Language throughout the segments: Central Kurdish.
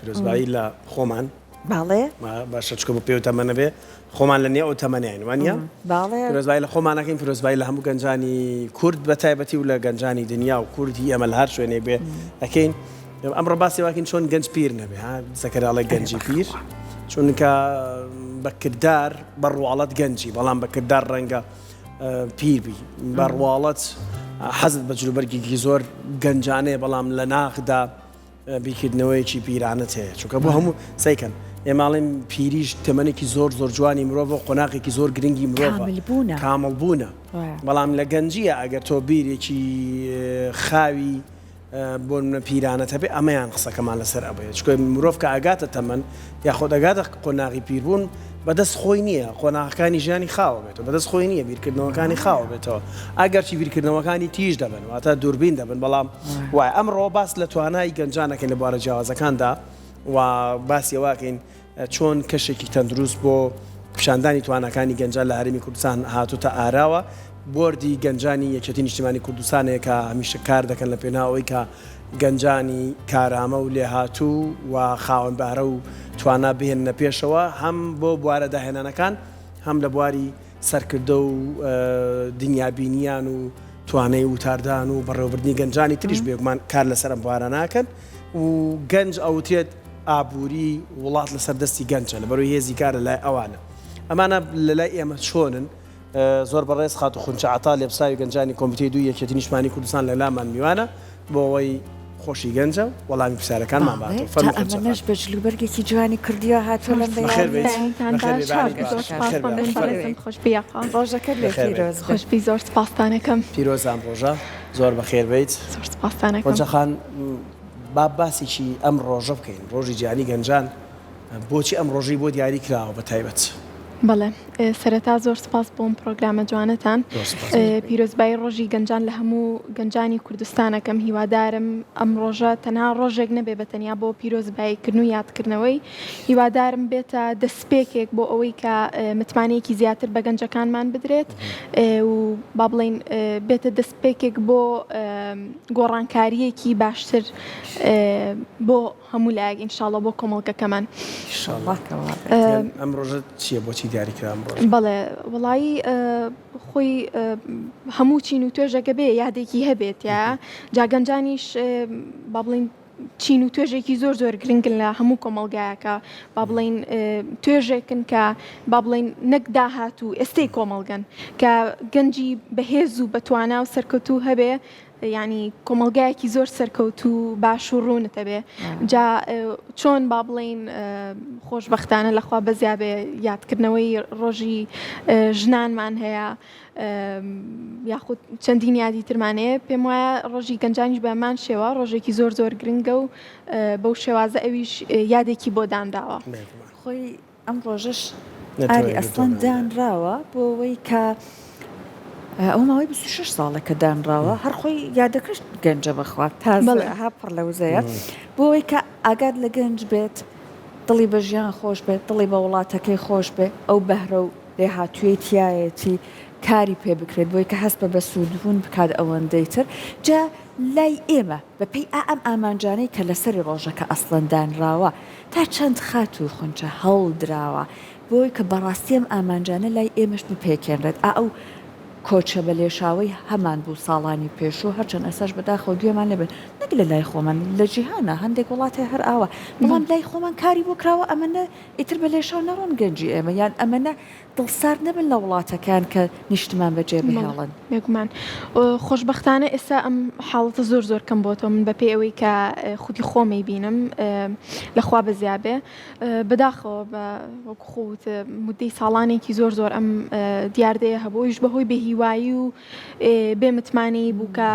پیرۆزبایی لە خۆمان باڵێ باشە چکە بۆ پێ تەمەنە بێ خۆمان لە نێ ئەو تەمەنیان وانە باڵێ پیرۆزبایی لە خۆمانەکەین پیرۆزبایی لە هەموو گەنجانی کورد بە تایبەتی و لە گەنجانی دنیا و کوردی ئەمە لە هەر شوێنێ بێ ئەکەین ئەمڕۆ باسی واکەین چۆن گەنج پیر نەبێ زەکەراڵی گەنجی پیر چونکە بەکردار بەڕواڵەت گەنجی بەڵام بەکردار ڕەنگە پیربی بەڕواڵەت حەزت بە جلوبەرگێکی زۆر گەنجانەیە بەڵام لە ناخدا بیکردنەوەیکی پیرانت هەیە چونکە بۆ هەموو سیکەن ئێماڵێن پیریش تەمەنێکی زۆر زۆر جوانی مرۆڤ و قۆناغێکی زۆر گرنگی مرۆڤ کامل بوونە بەڵام لە گەنجیە ئەگەر تۆ بیرێکی خاوی بۆ پیرانەت هەبێ ئەمەیان قسەکەمان لەسەر ئەبێت چکە مرۆڤ کە ئاگاتە تەمەن یاخۆ دەگاتە قۆناغی پیربوون بەدەست خۆی نییە قۆناغەکانی ژیانی خاوە بێتەوە بەدەست خۆی نییە بیرکردنەوەکانی خاوە بێتەوە ئەگەرچی بیرکردنەوەکانی تیژ دەبن واتە دووربین دەبن بەڵام وای ئەمڕۆ باس لە توانای گەنجانەکەین لە بوارە جیاوازەکاندا و باسی واکەین چۆن کەشێکی تەندروست بۆ پیشاندانی توانەکانی گەنجان لە هەرێمی کوردستان هاتوتە ئاراوە بۆردی گەنجانی یەکێتی نیشتیمانی کوردستانەیە کە هەمیشە کار دەکەن لە پێناوەی کە گەنجانی کارامە و لێهاتوو و خاوەنبارە و توانا بهێنە پێشەوە هەم بۆ بوارە داهێنانەکان هەم لە بواری سەرکردە و دنیابینیان و توانای وتاردان و بەڕێوەبردنی گەنجانی تریش بێگومان کار لەسەر ئەم بوارە ناکەن و گەنج ئەوترێت ئابووری وڵات لەسەر دەستی گەنجە لەبەرەوەی هێزی کارە لای ئەوانە ئەمانە لە لای ئێمە چۆنن زۆر بەڕێز خات و خونچە عتا لێبساوی گەنجانی کۆمیتەی دوو یەکێتی نیشتیمانی کوردستان لە لامان میوانە بۆ ئەوەی خۆشی گەنجە وەڵامی پرسیارەکانمان باتەوە ئەمەش بە جلوبەرگێکی جوانی کردیوە هاتووە لەم خۆش بیاقا ڕۆژەکە لێ پیرۆز خۆشبی زۆر سپاسانەکەم پیرۆزان ڕۆژە زۆر بەخێر بیت زۆر سپاسانەکەم ڕۆژەخان باسێکی ئەم ڕۆژە بکەین ڕۆژی جیهانی گەنجان بۆچی ئەم ڕۆژەی بۆ دیاری کراوە بە تایبەت بەڵێ سەرەتا زۆر سپاس بۆم پرۆگرامە جوانەتان پیرۆزبایی ڕۆژی گەنجان لە هەموو گەنجانی کوردستانەکەم هیوادارم ئەم ڕۆژە تەنها ڕۆژێک نەبێ بە تەنیا بۆ پیرۆزباییکردن و یادکردنەوەی هیوادارم بێتە دەستپێکێک بۆ ئەوەی کە متمانەیەکی زیاتر بە گەنجەکانمان بدرێت و با بڵێن بێتە دەستپێکێک بۆ گۆڕانکاریەکی باشتر بۆ هەموو لایەک ئینشاڵڵە بۆ کۆمەڵگەکەمان ئەم ڕۆژە چییە بۆچی دیاریکرام بەڵێ وڵایی خۆی هەموو چین و توێژەکە بێ یادێکی هەبێت یا جاگەنجانیش با بڵین چین و توێژێکی زۆر زۆر گرنگن لە هەموو کۆمەڵگایەکە با بڵین توێژێکن کە با بڵین نەک داهات و ئێستەی کۆمەڵگەن کە گەنجی بەهێز و بەتوانا و سەرکەوتوو هەبێ ینی کۆمەڵگایەکی زۆر سەرکەوت و باش و ڕوونتە بێ جا چۆن با بڵین خۆشبەختانە لەخوا بەزیابێ یادکردنەوەی ڕۆژی ژنانمان هەیە یاخود چەندین یادی ترمانەیە پێم وایە ڕۆژی گەنجانیش بەمان شێوە ڕۆژێکی زۆر زۆر گرنگە و بەو شێوازە ئەویش یادێکی بۆ دانراوە خۆی ئەم ڕۆژەش ئاری ئەسڵەن دانراوە بۆ ئەوەی کە ئەو ماوەی 26 ساڵە کە دانراوە هەر خۆی یادەکەشت گەنجە بخوات تازەها پڕ لەوزەیە بۆ ئەوەی کە ئاگاد لە گەنج بێت دڵی بە ژیان خۆش بێت دڵی بە وڵاتەکەی خۆش بێت ئەو بەهرە و لێهاتووی تایەتی کاری پێ بکرێت بۆی کە هەست بە بەسوودبوون بکات ئەوەندەی تر جا لای ئێمە بەپێی ئەم ئامانجانەی کە لەسەری ڕۆژەکە ئەسڵەن دانراوە تا چەند خات و خونچە هەڵدراوە بۆی کە بەڕاستی ئەم ئامانجانە لای ئێمەش بپێکێنرێت ئەو کۆچە بە لێشاوی هەمان بوو ساڵانی پێشوو هەرچەند ئەساش بەداخەوە گوێمان لەبێت نەک لە لای خۆمان لە جیهانە هەندێک وڵاتی هەر ئاوە بەڵام لای خۆمان کاری بۆ کراوە ئەمەنە ئیتر بە لێشاو نەڕۆن گەنجی ئێمە یان ئەمەنە دڵسار نەبن لە وڵاتەکان کە نیشتمان بەجێ بهێڵن بێگومان خۆشبەختانە ئێستا ئەم حاڵەتە زۆر زۆر کەم بۆتەوە من بەپێی ئەوەی کە خودی خۆمەی بینم لەخوا بەزیابێ بەداخەوە بە وەکو خۆت مدەی ساڵانێکی زۆر زۆر ئەم دیاردەیە هەبوویش بەهۆی بەهیوایی و بێمتمانی بوو کە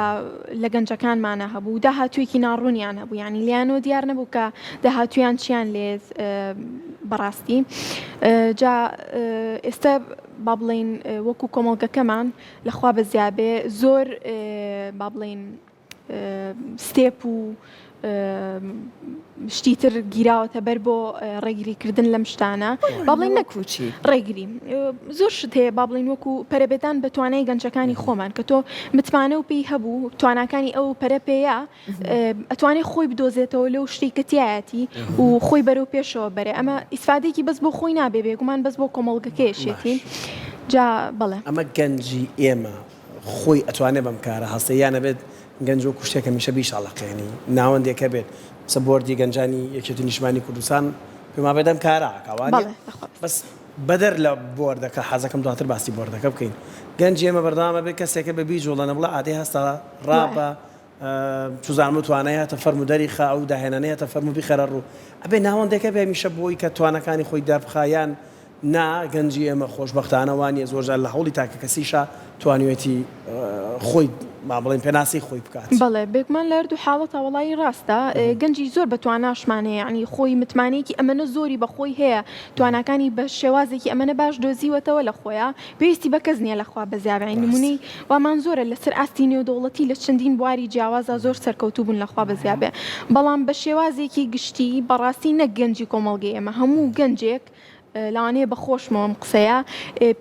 لە گەنجەکانمانە هەبوو داهاتوویەکی ناڕوونیان هەبوو ینی لیانەوە دیار نەبوو کە داهاتویان چیان لێت بەڕاستی جا ئێستا با بڵین وەکو کۆمەڵگەکەمان لەخوا بەزیابێ زۆر با بڵین ستێپ و شتیتر گیراوەتە بەر بۆ ڕێگریکردن لەم شتانە با بڵین نەکوچی ڕێگری زۆر شت هەیە با بڵین وەکو پەرەبێتان بە توانای گەنجەکانی خۆمان کە تۆ متمانە و پێی هەبوو تواناکانی ئەو پەرەپەیە ئەتوانێت خۆی بدۆزێتەوە لەو شتێک کە تایەتی و خۆی بەرەو پێشەوە بەرێ ئەمە ئیسفادێکی بەس بۆ خۆی نابێ بێگومان بەس بۆ کۆمەڵگەکەیشێتی جا بەڵێ ئەمە گەنجی ئێمە خۆی ئەتوانێت بەم کارە هەستە یانە بێت گەنج و کوشتێکە میشە بیشاڵەقێنی ناوەندێکە بێت سەبۆردی گەنجانی یەکێتی نیشتمانی کوردستان پێما بێدەم کاراکەوانێ بەس بەدەر لە بۆردەکە حەزەکەم دواتر باسی بۆردەکە بکەین گەنجی ئێمە بەردەوامە بێت کەسێکە بە بیجۆڵەنە بڵە ئادەی هەستا ڕابە چوزانم و توانایەتە فەرمو دەریخە ئەو داهێنانەیەتە فەرمو بیخەرە ڕوو ئەبێ ناوەندێکە بێ میشە بۆی کە توانەکانی خۆی دەربخایان نا گەنجی ئێمە خۆشبەختانە وانە زۆرجار لە هەوڵی تاکە کەسیشە توانوێتی خۆی ما بڵێن پێناسی خۆی بکات بەڵێ بێکمان لە هەردوو حاڵەتە وەڵی ڕاستە گەنجی زۆر بە تواناشمانەیە یعنی خۆی متمانەیەکی ئەمەنە زۆری بە خۆی هەیە توانەکانی بە شێوازێکی ئەمەنە باش دۆزیوەتەوە لە خۆیان پێویستی بە کەس نییە لە خوا بەزیاوی نمونەی وامان زۆرە لەسەر ئاستی نێودەوڵەتی لە چەندین بواری جیاوازە زۆر سەرکەوتوو بوون لە خوا بەزیابێ بەڵام بە شێوازێکی گشتی بەڕاستی نەک گەنجی کۆمەڵگەی ئێمە هەموو گەنجێک لەوانەیە بە خۆشمەوەم قسەیە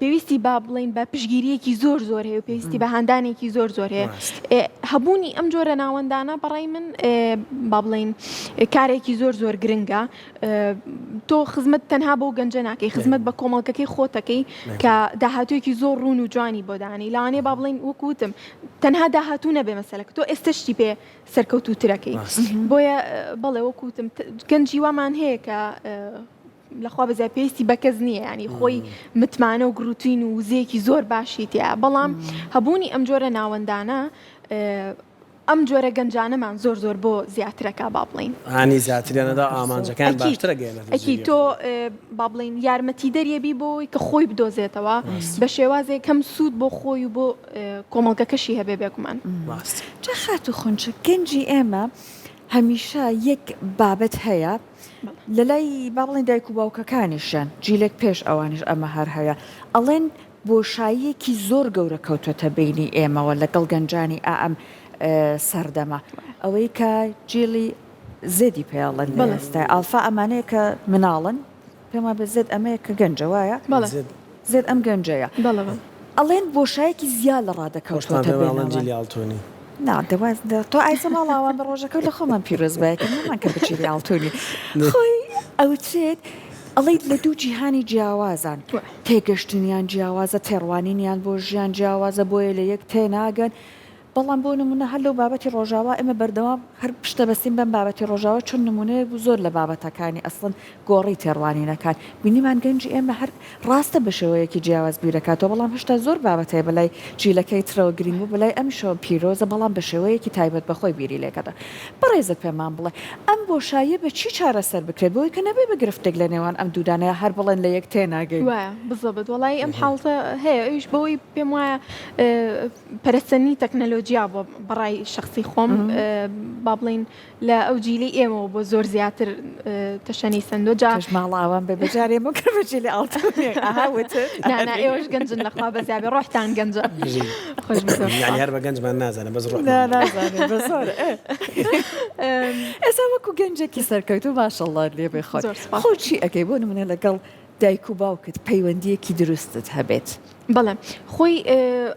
پێویستی با بڵین بە پشگیریەکی زۆر زۆر هەیە و پێویستی بە هەندانێکی زۆر زۆر هەیە هەبوونی ئەم جۆرە ناوەندانە بەڕای من با بڵین کارێکی زۆر زۆر گرنگە تۆ خزمەت تەنها بەو گەنجە ناکەی خزمەت بە کۆمەڵگەکەی خۆتەکەی کە داهاتوویەکی زۆر ڕوون و جوانی بۆ دانی لەوانەیە با بڵین وەکوتم تەنها داهاتوو نەبێ مەسەلەکە تۆ ئێستشتی پێ سەرکەوتووترەکەی بۆیە بەڵێ وەکوتم گەنجی وامان هەیە کە لەخوا بەزای پێویستی بە کەس نییە ینی خۆی متمانە و گروتین و وزەیەکی زۆر باشی تیا بەڵام هەبوونی ئەم جۆرە ناوەندانە ئەم جۆرە گەنجانەمان زۆر زۆر بۆ زیاترەکە با بڵین هانی زیاترێنەدا ئامانجەکان باشترە گەێنە ئەکی تۆ با بڵین یارمەتی دەریەبی بۆی کە خۆی بدۆزێتەوە بە شێوازێک کەم سوود بۆ خۆی و بۆ کۆمەڵگەکەشی هەبێ بێکمان جا خات و خۆنچە گەنجی ئێمە هەمیشە یەک بابەت هەیە لە لای با بڵێن دایک و باوکەکانیشیان جیلێک پێش ئەوانش ئەمە هەر هەیە ئەڵێن بۆشاییەکی زۆر گەورە کەوتۆتە بینی ئێمەوە لەگەڵ گەنجانی ئەم سەردەما ئەوەی کە جیلی زێدی پێڵەن ئێستا ئەڵفا ئەمانەیە کە مناڵن پێما بە زێد ئەمەیە کە گەنجە وایە زێد ئەم گەنجەیە ئەڵێن بۆشایەکی زیاد لە ڕادەکەوتۆتە بێنەوە نادەواز تۆ ئایسە ماڵاوان بە ڕۆژەکە لە خۆمان پیرۆزبایەکە نمان کە بچیری ئاڵتونی خۆی ئەوچێت ئەڵێیت لە دوو جیهانی جیاوازان تێگەشتنیان جیاوازە تێڕوانینیان بۆ ژیان جیاوازە بۆیە لە یەک تێناگەن بەڵام بۆ نمونە هەر لەو بابەتی ڕۆژاوا ئێمە بەردەوام هەر پشتە بەستیم بەم بابەتی ڕۆژاوا چون نمونەیە بوو زۆر لە بابەتەکانی ئەسڵن گۆڕی تێڕوانینەکان بینیمان گەنجی ئێمە هەر ڕاستە بە شێوەیەکی جیاواز بیرەکاتەوە بەڵام هێشتا زۆر بابەتەیە بەلای جیلەکەی ترەوە گرنگ و بەلای ئەمیشەوە پیرۆزە بەڵام بە شێوەیەکی تایبەت بەخۆی بیری لێکەدا بەڕێزت پێمان بڵێ ئەم بۆشاییە بە چی چارەسەر بکرێت بۆی کە نەبێ بە گرفتێک لە نێوان ئەم دوودانەیە هەر بڵێن لە یەک تێناگەین وایە بزەبت وڵی ئەم حاڵتە هەیە ئەویش بەوەی پێم وایە پەرستنی تەکنەلۆجیا بۆ بەڕای شخصی خۆم با بڵین لە ئەو جیلی ئێمەوە بۆ زۆر زیاتر تەشەنی سندۆ جا ماڵاوان بە بەجارێ مەکربجلی ئاڵتونێک ئانا ئێوەش گەنجن لەخوا بەزیابێ ڕۆحتان گەنجە خۆش هەر بە گەنجمان نازانە بەز ڕۆ ئێستا وەکو گەنجێکی سەرکەوت و ماشەڵڵا لێ بێخۆت خۆچی ئەەکەی بۆ نمونە لەگەڵ دایک و باوکت پەیوەندیەکی دروستت هەبێت بەڵێ خۆی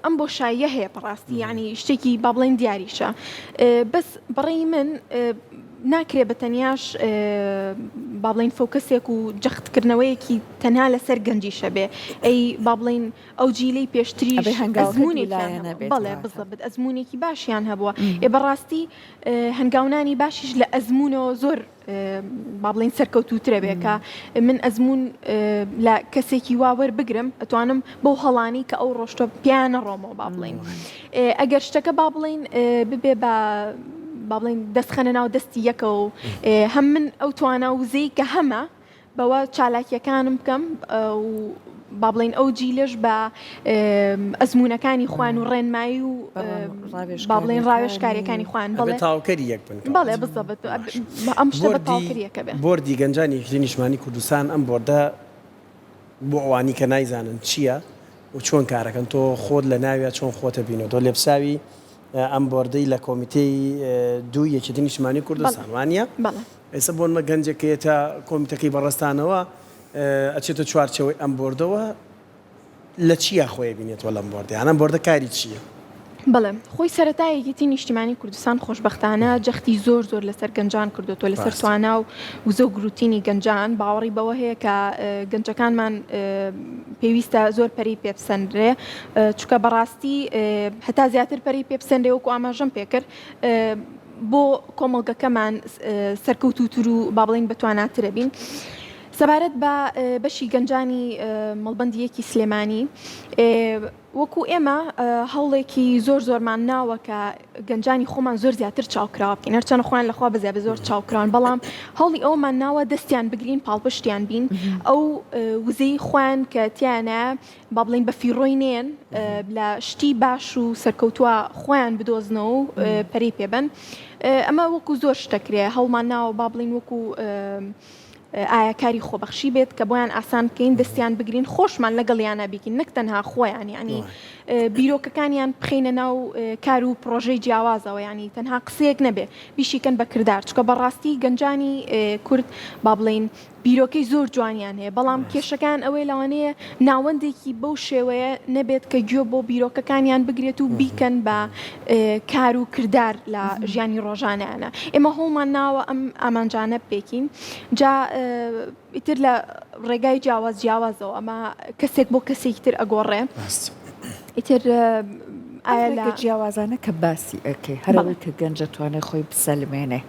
ئەم بۆشاییە هەیە بەڕاستی یعنی شتێکی با بڵێن دیاریشە بەس بەڕێی من ناکرێ بە تەنیاش با بڵین فۆکەسێک و جەختکردنەوەیەکی تەنها لەسەر گەنجیشە بێ ئەی با بڵین ئەو جیلەی پێشتری بەڵێ بزەبت ئەزمونێکی باشیان هەبووە بەڕاستی هەنگاونانی باشیش لە ئەزمونەوە زۆر با بڵین سەرکەوتووترە بێکە من ئەزمون لە کەسێکی واوەر بگرم ئەتوانم بەو هەڵانی کە ئەو ڕۆشتە پیانە ڕۆمەوە با بڵین ئەگەر شتەکە با بڵین ببێ بە با بڵین دەستخەنە ناو دەستی یەکە و هەم من ئەو توانە وزەی کە هەمە بەوە چالاکیەکانم بکەم و با بڵین ئەو جیلش بە ئەزمونونەکانی خوان و ڕێنمایی و با بڵین ڕاوێژکاریەکانی خوان بڵێ تاوکەری یەک بن بەڵێ بزەبێت ئەم شتە بە تاوکەریەکە بێ بۆردی گەنجانی یەکێتی نیشتمانی کوردستان ئەم بۆردە بۆ ئەوانی کە نایزانن چییە و چۆن کارەکەن تۆ خۆت لە ناویە چۆن خۆتە بینەوە تۆ لێبساوی ئەم بۆردەی لە کۆمیتەی 2 یەکێتی نیشتیمانی کوردستان وانە ئێستا بۆنمە گەنجەکەیەتە کۆمیتەکەی بەڕستانەوە ئەچێتە چوارچەوەی ئەم بۆردەوە لە چیە خۆی بینێتەوە لەم بۆردە ئەم بۆردە کاری چییە؟ بەڵێ خۆی سەرەتایەکێتی نیشتیمانی کوردستان خۆشبەختانە جەختی زۆر لەسەر گەنجان کردوتۆ لەسەر توانە و وزە و گروتینی گەنجان باوەڕی بەوە هەیە کە گەنجەکانمان پێویستە زۆر پەری پێپسەندرێ چونکە بەڕاستی هەتا زیاتر پەری پێپسەندێ وەکو ئاماژەم پێکرد بۆ کۆمەڵگەکەمان سەرکەوتوتر و با بڵین بەتواناترە بین. سەبارەت بە بەشی گەنجانی مەڵبەندیەکی سلێمانی وەکو ئێمە هەوڵێکی زۆرمان ناوە کە گەنجانی خۆمان زۆر زیاتر چاوکراوە بکەین هەرچەنە خۆیان لەخوا بەزیابە زۆر چاوکراون بەڵام هەوڵی ئەومان ناوە دەستیان بگرین پاڵپشتیان بین ئەو وزەی خوان کە تیانە با بڵین بە فیڕۆی نێن لە شتی باش و سەرکەوتووە خۆیان بدۆزنەوە و پەری پێبن ئەمە وەکو زۆر شتەکرێ هەوڵمان ناوە با بڵین وەکو ئایا کاری خۆبەخشی بێت کە بۆیان ئاسان بکەین دەستیان بگرین خۆشمان لەگەڵیانە بیکین نەک تەنها خۆیان ینی بیرۆکەکانیان بخینە ناو کار و پرۆژەی جیاوازەوە ینی تەنها قسەیەک نەبێ بیشیکەن بە کردار چکە بەڕاستی گەنجانی کورد با بڵین بیرۆکەی زۆر جوانیان هەیە بەڵام کێشەکان ئەوەی لەوانەیە ناوەندێکی بەو شێوەیە نەبێت کە گوێ بۆ بیرۆکەکانیان بگرێت و بیکەن بە کار و کردار لە ژیانی ڕۆژانیانە ئێمە هەڵمان ناوە ئەم ئامانجانە بپێکین جا ئیتر لە ڕێگای جیاوازەوە ئەمە کەسێک بۆ کەسێکی تر ئەگۆڕێ ئیتر ئایا جیاوازانە کە باسی ئەکەی هەرەوەی کە گەنجە توانێت خۆی بسەلمێنێ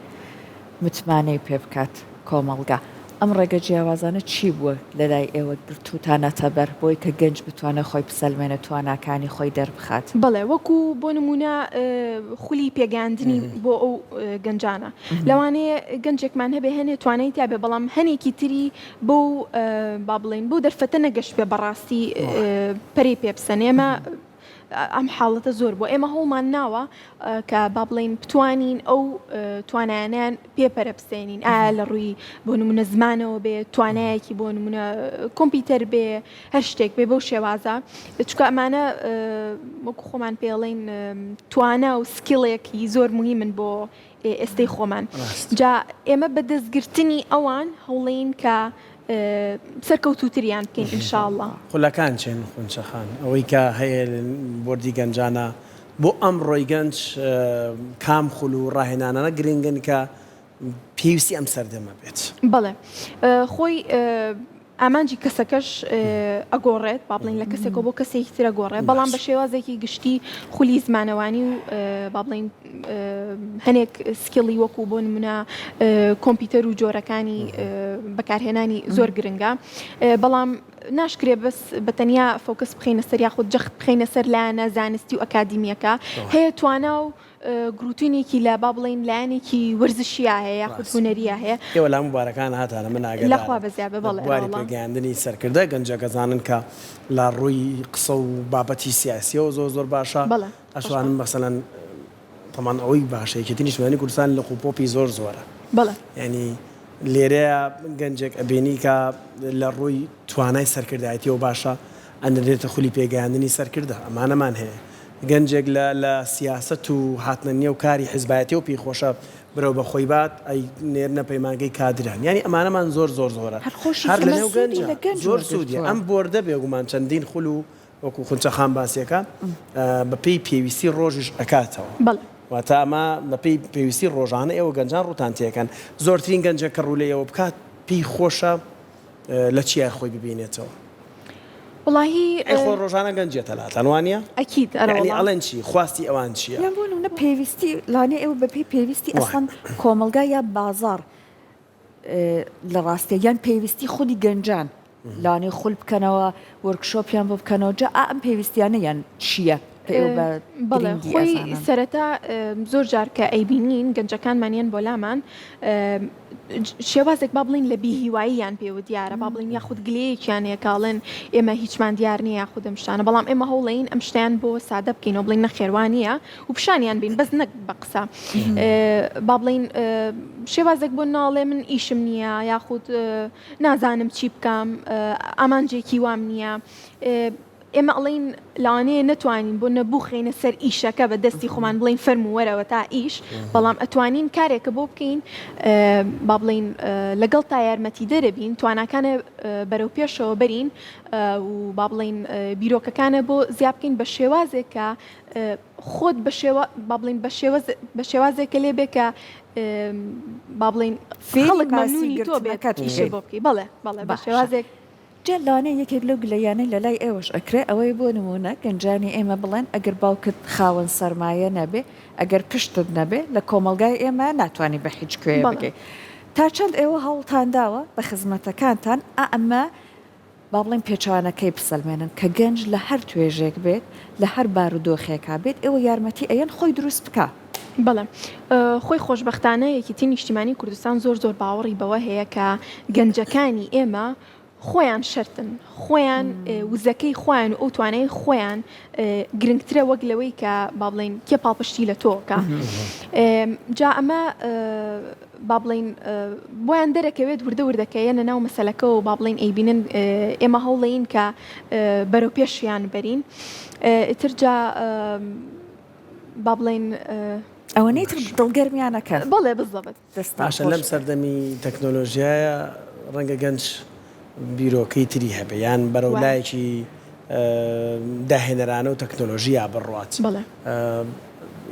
متمانەی پێ بکات کۆمەڵگا ئەم ڕێگە جیاوازانە چی بووە لەلای ئێوە گرتوتانەتە بەر بۆی کە گەنج بتوانێت خۆی بسەلمێنێت تواناکانی خۆی دەربخات بەڵێ وەکو بۆ نمونە خولی پێگەاندنی بۆ ئەو گەنجانە لەوانەیە گەنجێکمان هەبێ هەنێ توانای تا بێ بەڵام هەنێکی تری بۆ با بڵین بۆ دەرفەتە نەگەشت بێ بەڕاستی پەری پێبسەنێمە ئەم حاڵەتە زۆر بۆ ئێمە هەڵمان ناوە کە با بڵین بتوانین ئەو توانایانیان پێپەرەبسێنین ئایا لە ڕووی بۆ نمونە زمانەوە بێ توانایەکی بۆ نمونە کۆمپیوتەر بێ هەر شتێک بێ بەو شێوازە چکە ئەمانە وەکو خۆمان پێڵین توانە و سکیڵێکی زۆر مهمن بۆ ئێستەی خۆمان جا ئێمە بە دەستگرتنی ئەوان هەوڵین کە سەرکەوتوتریان بکەین ئینشاءڵڵا خولەکان چێن خونچەخان ئەوەی کە هەیە بۆردی گەنجانە بۆ ئەم ڕۆی گەنج کام خول و ڕاهێنانە گرنگن کە پێویستی ئەم سەردەمە بێت بەڵێ خۆی ئامانجی کەسەکەش ئەگۆڕێت با بڵین لە کەسێکەوە بۆ کەسێکی تر ئەگۆڕێت بەڵام بە شێوازێکی گشتی خولی زمانەوانی و با بڵین هەنێک سکیڵی وەکو بۆ نمونە کۆمپیوتەر و جۆرەکانی بەکارهێنانی زۆر گرنگە بەڵام ناشکرێ بەس بەتەنیا فۆکس بخینە سەر یاخود جەخت بخینە سەر لایەنە زانستی و ئەکادیمیەکە هەیە توانە و گروتونێکی لە با بڵین لایەنێکی وەرزشیە هەیە یاخود هونەریە هەیە ئێوە لام مبارەکان هاتانە من ئاگدارم لەخوا بەزیابە بواری پێگەیاندنی سەرکردە گەنجەکە زانن کە لە ڕووی قسە و بابەتی سیاسیەوە زۆر باشە ئەشوانم مەسەلەن تەمان ئەوەی باشەیەکێتی نیشتیمانی کوردستان لە خوپۆپی زۆرە ینی لێرەیە گەنجێک ئەبێنی کە لە ڕووی توانای سەرکردایەتیەوە باشە ئەندێتە خولی پێگەیاندنی سەرکردە ئەمانەمان هەیە گەنجێک لە سیاست و هاتنە نێو کاری حیزبایەتی و پێخۆشە برەو بە خۆی بات ئەی نێرنە پەیمانگەی کادران ینی ئەمانەمان زۆرە هەر لە نێو گەنج زۆر سوودیە ئەم بۆردە بێگومان چەندین خول و وەکو خونچەخان باسیەکە بە پێی پێویستی ڕۆژش ئەکاتەوە واتە ئەمە بە پێی پێویستی ڕۆژانە ئێوە گەنجان ڕوتان تێکەن زۆرترین گەنجە کە ڕوولەیەوە بکات پێی خۆشە لە چیە خۆی ببینێتەوە وڵاهی خۆ ڕۆژانە گەنجێتە لاتەنوانە ئەکید ئەڵێن چی خواستی ئەوان چییە یان بۆ نمونە پێویستی لانێ ئێوە بە پێی پێویستی ئەسڵەن کۆمەلگا یا بازار لە ڕاستیە یان پێویستی خودی گەنجان لانێ خول بکەنەوە وەرکشۆپیان بۆ بکەنەوە جا ئەم پێویستیانە یان چییە بەڵێ خۆی سەرەتا زۆر جار کە ئەیبینین گەنجەکانمانیان بۆ لامان شێوازێک با بڵین لە بیهیواییان پێوە دیارە با بڵین یاخود گلەیەکیان هەیەکاڵێن ئێمە هیچمان دیار نییە یاخود ئەم شتانە بەڵام ئێمە هەوڵین ئەم شتیان بۆ سادە بکەینەوە بڵین نەخێوانیە و پیشانیان بین بەس نەک بە قسە با بڵین شێوازێک بۆ ناڵێ من ئیشم نییە یاخود نازانم چی بکەم ئامانجێکی وام نییە ئێمە ئەڵێن لاانەیە نتوانین بۆ نەبوو خێنە سەر ئیشەکە بە دەستی خۆمان بڵین فەرم وەرەوە تا ئیش بەڵام ئەتوانین کارێکە بۆ بکەین با بڵین لەگەڵ تا یارمەتی دەرەبین تواناکانە بەرەو پێشەوە بەرین و با بڵین بیرۆکەکانە بۆ زیاد بکەین بە شێوازێک کە خۆت با بڵین بە شێوازێکە لێ بێ کە با بڵین خەڵک مەمنونی تۆ بێت ئیشە بۆ بکەی بەڵێ بە شێوازێک جلانە یەکێک لەو گلەیانەی لە لای ئێوەش ئەکرێ ئەوەی بۆ نمونە گەنجانی ئێمە بڵێن ئەگەر باوکت خاوەن سەرمایە نەبێ ئەگەر پشتت نەبێ لە کۆمەلگای ئێمە ناتوانانی بە هیچ کوێ بگەی تا چەند ئێوە هەوڵتان داوە بە خزمەتەکانتان ئەمە با بڵێن پێچوانەکەی بسەلمێنن کە گەنج لە هەر توێژێک بێت لە هەر بارودۆخێکا بێت ئێوە یارمەتی ئەیەن خۆی دروست بکە. بەڵێ خۆی خۆشببختانە یەکیتی نیشتیمانی کوردستان زۆر باوەڕی بەوە هەیە کە گەنجەکانی ئێمە خۆیان شەرتن خۆیان وزەکەی خۆیان و ئەو توانای خۆیان گرنگترە وەک لەوەی کە با بڵێن کێ پاڵپشتی لە تۆکە جا ئەمە با بڵێن بۆیان دەرەکەوێت وردەکەیە لە ناو مەسەلەکە و با بڵێن ئەیبینن ئێمە هەوڵەین کە بەرەو پێشیان بەرین ترجا با بڵێن ئەوەنەی دڵگەرمیانەکە بەڵێ بزڵبێت باشە لەم سەردەمی تەکنۆلۆژیایە ڕەنگە گەنج بیرۆکەی تری هەبێ یان بەرەولایەکی داهێنەرانە و تەکنۆلۆژیا بڕات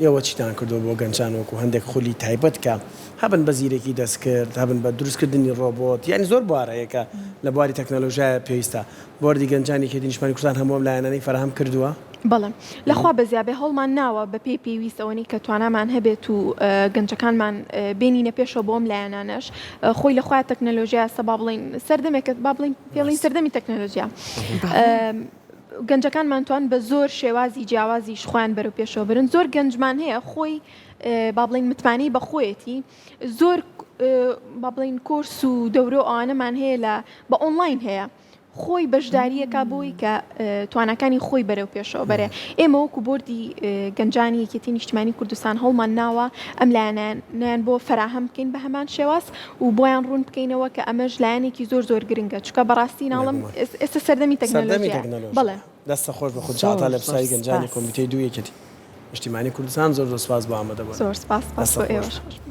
ئێوە چیتان کردو بۆ گەنجان وەکو هەندێک خولی تایبەت کە هەبن بە زیرێکی دەستکرد هەبن بە دروستکردنی ڕۆبۆت یعنی زۆر بوارەیەکە لە بواری تەکنۆلۆژیای پێویستە بۆردی گەنجانی کێتی نیشتیمانی کوردستان هەموو لایەنانەی فراهم کردووە بەڵێ لەخوا بەزیابێ هەڵمان ناوە بە پێی پێویستەوەنی کە توانامان هەبێت و گەنجەکانمان بینینە پێشەوە بۆم لایەنانش خۆی لەخوای تەکنۆلۆژیا سە با بڵین سەردەمێکت با بڵین پێڵین سەردەمی تەکنۆلۆژیا گەنجەکانمان توان بە زۆر شێوازی جیاوازیش خۆیان بەرەو پێشەوە برن زۆر گەنجمان هەیە خۆی با بڵین متمانی بە خۆیەتی زۆر با بڵین کۆرس و دەورە ئەوانەمان هەیە لە بە ئۆنلاین هەیە خۆی بەشداریەکە بۆی کە توانەکانی خۆی بەرەو پێشەوە بەرێ ئێمە وەکو بۆردی گەنجانی یەکێتی نیشتیمانی کوردستان هەڵمان ناوە ئەم لایەنیان بۆ فراهم بکەین بە هەمان شێواز و بۆیان ڕوون بکەینەوە کە ئەمەش لایەنێکی زۆر گرنگە چکە بەڕاستی ناڵم ئێستا سەردەمی تەکنۆلۆژیا بەڵێ دەستە خۆش بە خودجاتا لە پرسایی گەنجانی کۆمیتەی دوو یەکێتی نیشتیمانی کوردستان زۆر سپاس بۆ ئامادەبوون زۆر سپاس بۆ ئێوەش